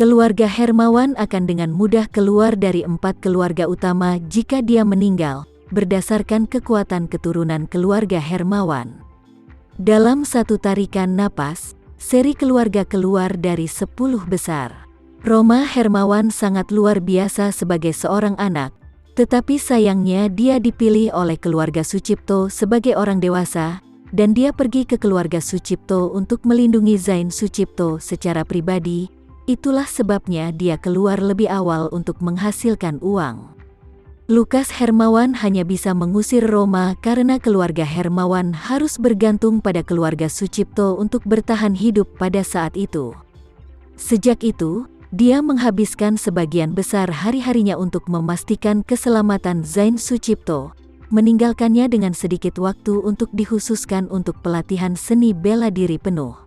Keluarga Hermawan akan dengan mudah keluar dari 4 keluarga utama jika dia meninggal, berdasarkan kekuatan keturunan keluarga Hermawan. Dalam satu tarikan napas, seri keluarga keluar dari 10 besar. Roma Hermawan sangat luar biasa sebagai seorang anak, tetapi sayangnya dia dipilih oleh keluarga Sucipto sebagai orang dewasa, dan dia pergi ke keluarga Sucipto untuk melindungi Zain Sucipto secara pribadi. Itulah sebabnya dia keluar lebih awal untuk menghasilkan uang. Lukas Hermawan hanya bisa mengusir Roma karena keluarga Hermawan harus bergantung pada keluarga Sucipto untuk bertahan hidup pada saat itu. Sejak itu, dia menghabiskan sebagian besar hari-harinya untuk memastikan keselamatan Zain Sucipto, meninggalkannya dengan sedikit waktu untuk dikhususkan untuk pelatihan seni bela diri penuh.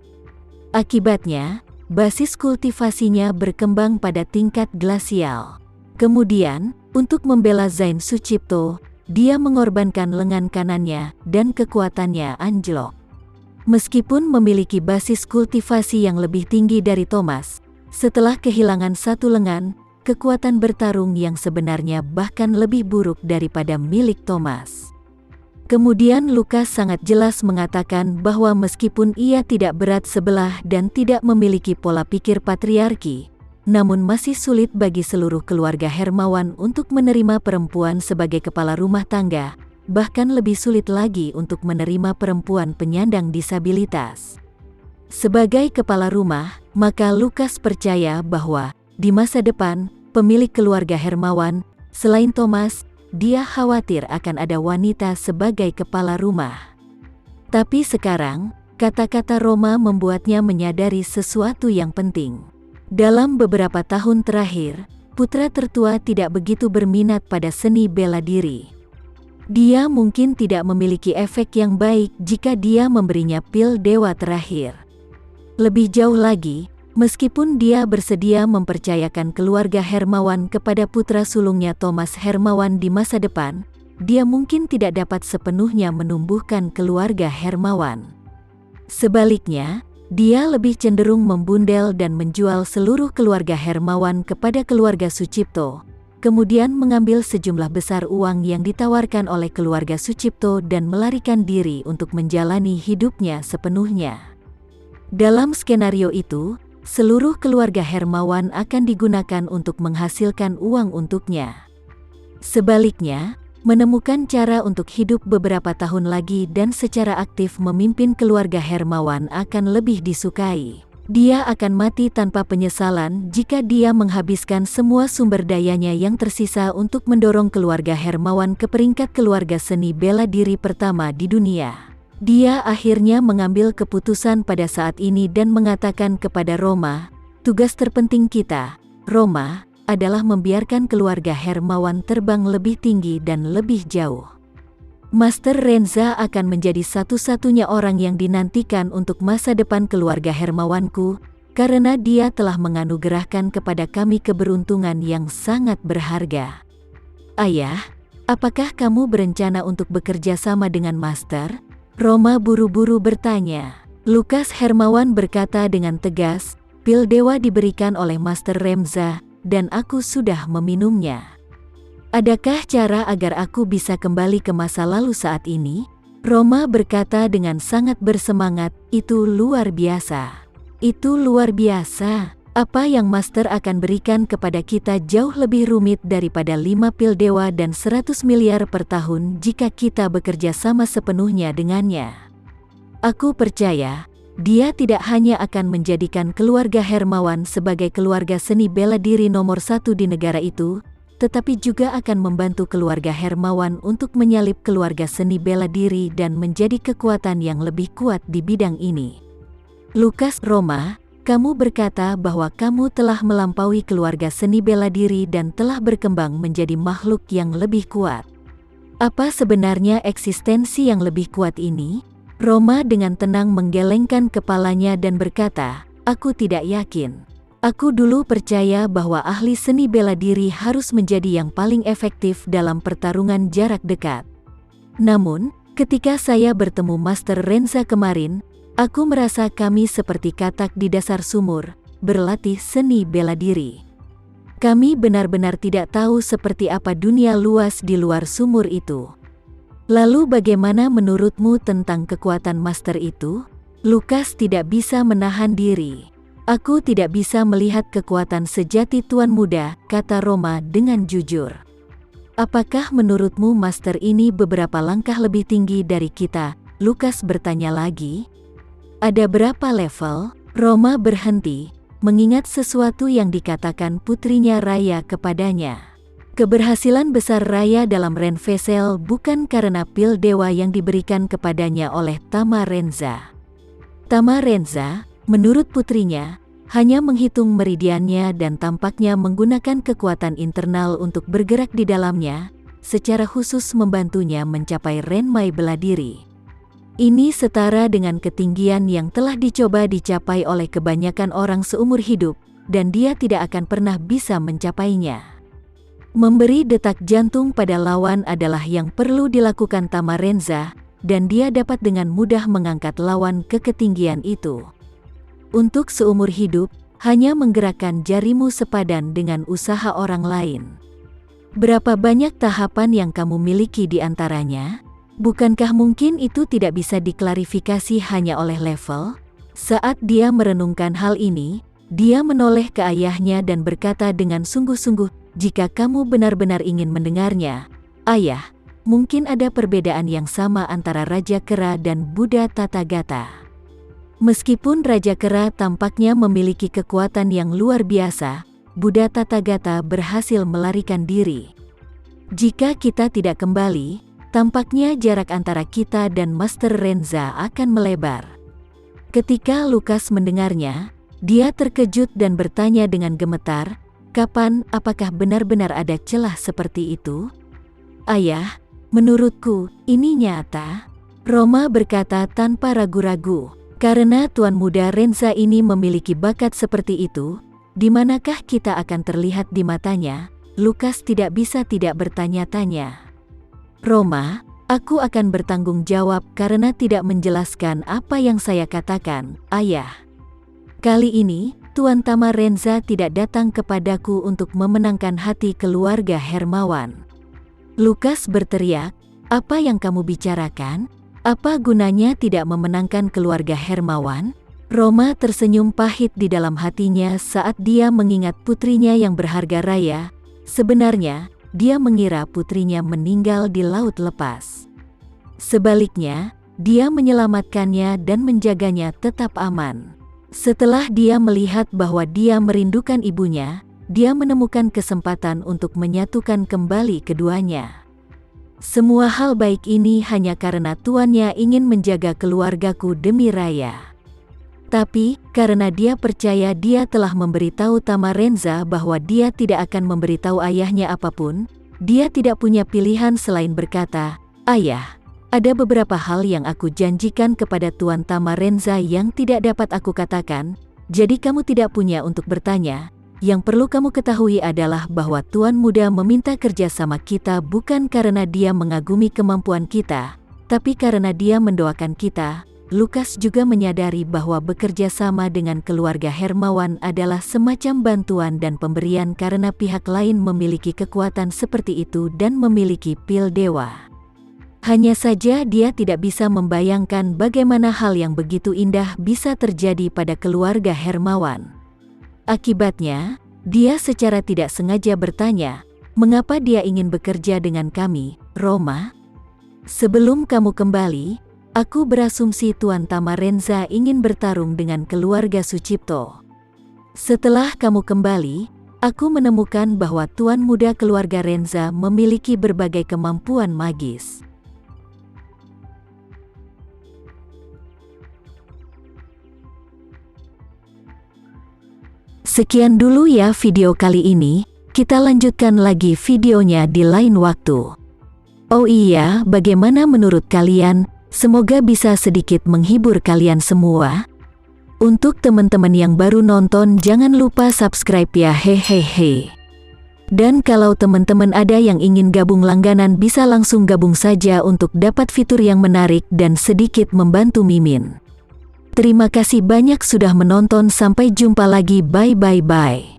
Akibatnya, basis kultivasinya berkembang pada tingkat glasial. Kemudian, untuk membela Zain Sucipto, dia mengorbankan lengan kanannya dan kekuatannya anjlok. Meskipun memiliki basis kultivasi yang lebih tinggi dari Thomas, setelah kehilangan satu lengan, kekuatan bertarung yang sebenarnya bahkan lebih buruk daripada milik Thomas. Kemudian Lukas sangat jelas mengatakan bahwa meskipun ia tidak berat sebelah dan tidak memiliki pola pikir patriarki, namun masih sulit bagi seluruh keluarga Hermawan untuk menerima perempuan sebagai kepala rumah tangga, bahkan lebih sulit lagi untuk menerima perempuan penyandang disabilitas. Sebagai kepala rumah, maka Lukas percaya bahwa di masa depan, pemilik keluarga Hermawan, selain Thomas, dia khawatir akan ada wanita sebagai kepala rumah. Tapi sekarang, kata-kata Roma membuatnya menyadari sesuatu yang penting. Dalam beberapa tahun terakhir, putra tertua tidak begitu berminat pada seni bela diri. Dia mungkin tidak memiliki efek yang baik jika dia memberinya pil dewa terakhir. Lebih jauh lagi, meskipun dia bersedia mempercayakan keluarga Hermawan kepada putra sulungnya Thomas Hermawan di masa depan, dia mungkin tidak dapat sepenuhnya menumbuhkan keluarga Hermawan. Sebaliknya, dia lebih cenderung membundel dan menjual seluruh keluarga Hermawan kepada keluarga Sucipto, kemudian mengambil sejumlah besar uang yang ditawarkan oleh keluarga Sucipto dan melarikan diri untuk menjalani hidupnya sepenuhnya. Dalam skenario itu, seluruh keluarga Hermawan akan digunakan untuk menghasilkan uang untuknya. Sebaliknya, menemukan cara untuk hidup beberapa tahun lagi dan secara aktif memimpin keluarga Hermawan akan lebih disukai. Dia akan mati tanpa penyesalan jika dia menghabiskan semua sumber dayanya yang tersisa untuk mendorong keluarga Hermawan ke peringkat keluarga seni bela diri pertama di dunia. Dia akhirnya mengambil keputusan pada saat ini dan mengatakan kepada Roma, tugas terpenting kita, Roma, adalah membiarkan keluarga Hermawan terbang lebih tinggi dan lebih jauh. Master Renza akan menjadi satu-satunya orang yang dinantikan untuk masa depan keluarga Hermawanku, karena dia telah menganugerahkan kepada kami keberuntungan yang sangat berharga. Ayah, apakah kamu berencana untuk bekerja sama dengan Master? Roma buru-buru bertanya. Lukas Hermawan berkata dengan tegas, pil dewa diberikan oleh Master Renza, dan aku sudah meminumnya. Adakah cara agar aku bisa kembali ke masa lalu saat ini? Roma berkata dengan sangat bersemangat, itu luar biasa. Itu luar biasa. Apa yang Master akan berikan kepada kita jauh lebih rumit daripada 5 pil dewa dan 100 miliar per tahun jika kita bekerja sama sepenuhnya dengannya. Aku percaya, dia tidak hanya akan menjadikan keluarga Hermawan sebagai keluarga seni bela diri nomor 1 di negara itu, tetapi juga akan membantu keluarga Hermawan untuk menyalip keluarga seni bela diri dan menjadi kekuatan yang lebih kuat di bidang ini. Lukas, Roma, kamu berkata bahwa kamu telah melampaui keluarga seni bela diri dan telah berkembang menjadi makhluk yang lebih kuat. Apa sebenarnya eksistensi yang lebih kuat ini? Roma dengan tenang menggelengkan kepalanya dan berkata, aku tidak yakin. Aku dulu percaya bahwa ahli seni bela diri harus menjadi yang paling efektif dalam pertarungan jarak dekat. Namun, ketika saya bertemu Master Renza kemarin, aku merasa kami seperti katak di dasar sumur, berlatih seni bela diri. Kami benar-benar tidak tahu seperti apa dunia luas di luar sumur itu. Lalu bagaimana menurutmu tentang kekuatan master itu? Lukas tidak bisa menahan diri. Aku tidak bisa melihat kekuatan sejati Tuan Muda, kata Roma dengan jujur. Apakah menurutmu master ini beberapa langkah lebih tinggi dari kita? Lukas bertanya lagi. Ada berapa level? Roma berhenti, mengingat sesuatu yang dikatakan putrinya Raya kepadanya. Keberhasilan besar Raya dalam Renvesel bukan karena pil dewa yang diberikan kepadanya oleh Tamarenza. Tamarenza, menurut putrinya, hanya menghitung meridiannya dan tampaknya menggunakan kekuatan internal untuk bergerak di dalamnya, secara khusus membantunya mencapai renmai bela diri. Ini setara dengan ketinggian yang telah dicapai oleh kebanyakan orang seumur hidup, dan dia tidak akan pernah bisa mencapainya. Memberi detak jantung pada lawan adalah yang perlu dilakukan Tamarenza, dan dia dapat dengan mudah mengangkat lawan ke ketinggian itu. Untuk seumur hidup, hanya menggerakkan jarimu sepadan dengan usaha orang lain. Berapa banyak tahapan yang kamu miliki di antaranya? Bukankah mungkin itu tidak bisa diklarifikasi hanya oleh level? Saat dia merenungkan hal ini, dia menoleh ke ayahnya dan berkata dengan sungguh-sungguh, "Jika kamu benar-benar ingin mendengarnya, Ayah, mungkin ada perbedaan yang sama antara Raja Kera dan Buddha Tathagata." Meskipun Raja Kera tampaknya memiliki kekuatan yang luar biasa, Buddha Tathagata berhasil melarikan diri. Jika kita tidak kembali, tampaknya jarak antara kita dan Master Renza akan melebar. Ketika Lukas mendengarnya, dia terkejut dan bertanya dengan gemetar, "Kapan? Apakah benar-benar ada celah seperti itu?" "Ayah, menurutku, ini nyata," Roma berkata tanpa ragu-ragu. "Karena Tuan Muda Renza ini memiliki bakat seperti itu, di manakah kita akan terlihat di matanya?" Lukas tidak bisa tidak bertanya-tanya. "Roma, aku akan bertanggung jawab karena tidak menjelaskan apa yang saya katakan, Ayah. Kali ini, Tuan Tamarenza tidak datang kepadaku untuk memenangkan hati keluarga Hermawan." Lukas berteriak, "Apa yang kamu bicarakan? Apa gunanya tidak memenangkan keluarga Hermawan?" Roma tersenyum pahit di dalam hatinya saat dia mengingat putrinya yang berharga Raya. Sebenarnya, dia mengira putrinya meninggal di laut lepas. Sebaliknya, dia menyelamatkannya dan menjaganya tetap aman. Setelah dia melihat bahwa dia merindukan ibunya, dia menemukan kesempatan untuk menyatukan kembali keduanya. Semua hal baik ini hanya karena tuannya ingin menjaga keluargaku demi Raya. Tapi, karena dia percaya dia telah memberitahu Tamarenza bahwa dia tidak akan memberitahu ayahnya apapun, dia tidak punya pilihan selain berkata, "Ayah, ada beberapa hal yang aku janjikan kepada Tuan Tamarenza yang tidak dapat aku katakan, jadi kamu tidak punya untuk bertanya. Yang perlu kamu ketahui adalah bahwa Tuan Muda meminta kerjasama kita bukan karena dia mengagumi kemampuan kita, tapi karena dia mendoakan kita." Lukas juga menyadari bahwa bekerja sama dengan keluarga Hermawan adalah semacam bantuan dan pemberian karena pihak lain memiliki kekuatan seperti itu dan memiliki pil dewa. Hanya saja dia tidak bisa membayangkan bagaimana hal yang begitu indah bisa terjadi pada keluarga Hermawan. Akibatnya, dia secara tidak sengaja bertanya, "Mengapa dia ingin bekerja dengan kami, Roma? Sebelum kamu kembali, aku berasumsi Tuan Tamarenza ingin bertarung dengan keluarga Sucipto. Setelah kamu kembali, aku menemukan bahwa Tuan Muda keluarga Renza memiliki berbagai kemampuan magis." Sekian dulu ya video kali ini, kita lanjutkan lagi videonya di lain waktu. Oh iya, bagaimana menurut kalian? Semoga bisa sedikit menghibur kalian semua. Untuk teman-teman yang baru nonton, jangan lupa subscribe ya, hehehe. Dan kalau teman-teman ada yang ingin gabung langganan, bisa langsung gabung saja untuk dapat fitur yang menarik dan sedikit membantu Mimin. Terima kasih banyak sudah menonton, sampai jumpa lagi, bye bye bye.